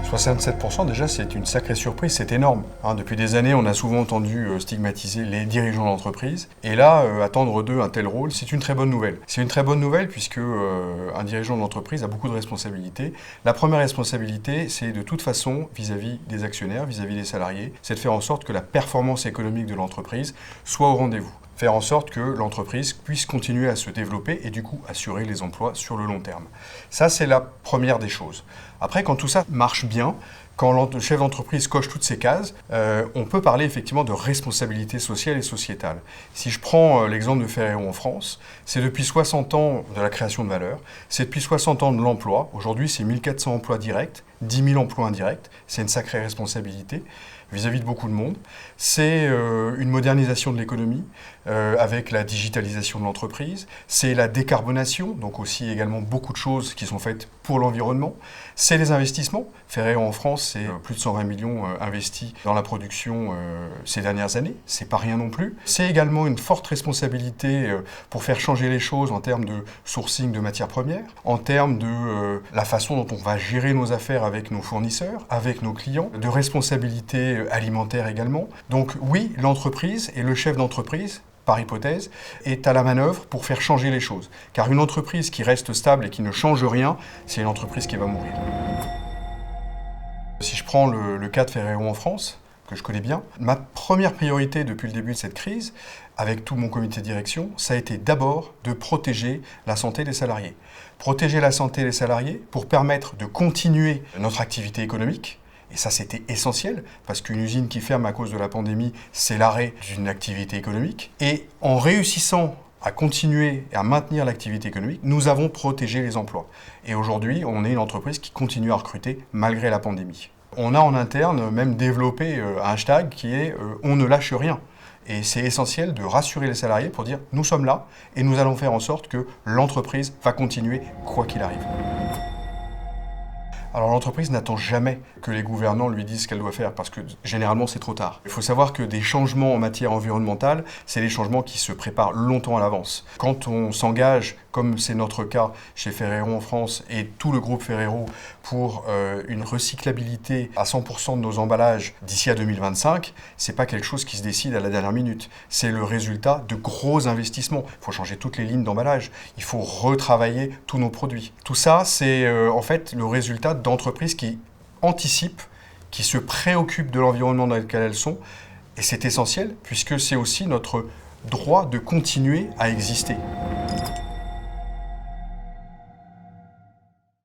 67% déjà, c'est une sacrée surprise, c'est énorme. Depuis des années, on a souvent entendu stigmatiser les dirigeants d'entreprise. Et là, attendre d'eux un tel rôle, c'est une très bonne nouvelle. C'est une très bonne nouvelle puisque un dirigeant d'entreprise a beaucoup de responsabilités. La première responsabilité, c'est de toute façon, vis-à-vis des actionnaires, vis-à-vis des salariés, c'est de faire en sorte que la performance économique de l'entreprise soit au rendez-vous. Faire en sorte que l'entreprise puisse continuer à se développer et du coup assurer les emplois sur le long terme. Ça, c'est la première des choses. Après, quand tout ça marche bien, quand le chef d'entreprise coche toutes ces cases, on peut parler effectivement de responsabilité sociale et sociétale. Si je prends l'exemple de Ferrero en France, c'est depuis 60 ans de la création de valeur, c'est depuis 60 ans de l'emploi. Aujourd'hui, c'est 1400 emplois directs, 10 000 emplois indirects. C'est une sacrée responsabilité vis-à-vis de beaucoup de monde. C'est une modernisation de l'économie avec la digitalisation de l'entreprise. C'est la décarbonation, donc aussi également beaucoup de choses qui sont faites pour l'environnement. C'est les investissements. Ferrero en France, c'est plus de 120 millions investis dans la production ces dernières années. C'est pas rien non plus. C'est également une forte responsabilité pour faire changer les choses en termes de sourcing de matières premières, en termes de la façon dont on va gérer nos affaires avec nos fournisseurs, avec nos clients, de responsabilité alimentaire également. Donc oui, l'entreprise et le chef d'entreprise, par hypothèse, est à la manœuvre pour faire changer les choses. Car une entreprise qui reste stable et qui ne change rien, c'est une entreprise qui va mourir. Si je prends le cas de Ferrero en France, que je connais bien, ma première priorité depuis le début de cette crise, avec tout mon comité de direction, ça a été d'abord de protéger la santé des salariés. Protéger la santé des salariés pour permettre de continuer notre activité économique. Et ça, c'était essentiel, parce qu'une usine qui ferme à cause de la pandémie, c'est l'arrêt d'une activité économique. Et en réussissant à continuer et à maintenir l'activité économique, nous avons protégé les emplois. Et aujourd'hui, on est une entreprise qui continue à recruter malgré la pandémie. On a en interne même développé un hashtag qui est « On ne lâche rien ». Et c'est essentiel de rassurer les salariés pour dire « Nous sommes là et nous allons faire en sorte que l'entreprise va continuer quoi qu'il arrive ». Alors l'entreprise n'attend jamais que les gouvernants lui disent ce qu'elle doit faire parce que généralement c'est trop tard. Il faut savoir que des changements en matière environnementale, c'est des changements qui se préparent longtemps à l'avance. Quand on s'engage, comme c'est notre cas chez Ferrero en France et tout le groupe Ferrero, pour une recyclabilité à 100% de nos emballages d'ici à 2025, c'est pas quelque chose qui se décide à la dernière minute. C'est le résultat de gros investissements. Il faut changer toutes les lignes d'emballage. Il faut retravailler tous nos produits. Tout ça, c'est en fait le résultat d'entreprises qui anticipent, qui se préoccupent de l'environnement dans lequel elles sont. Et c'est essentiel puisque c'est aussi notre droit de continuer à exister.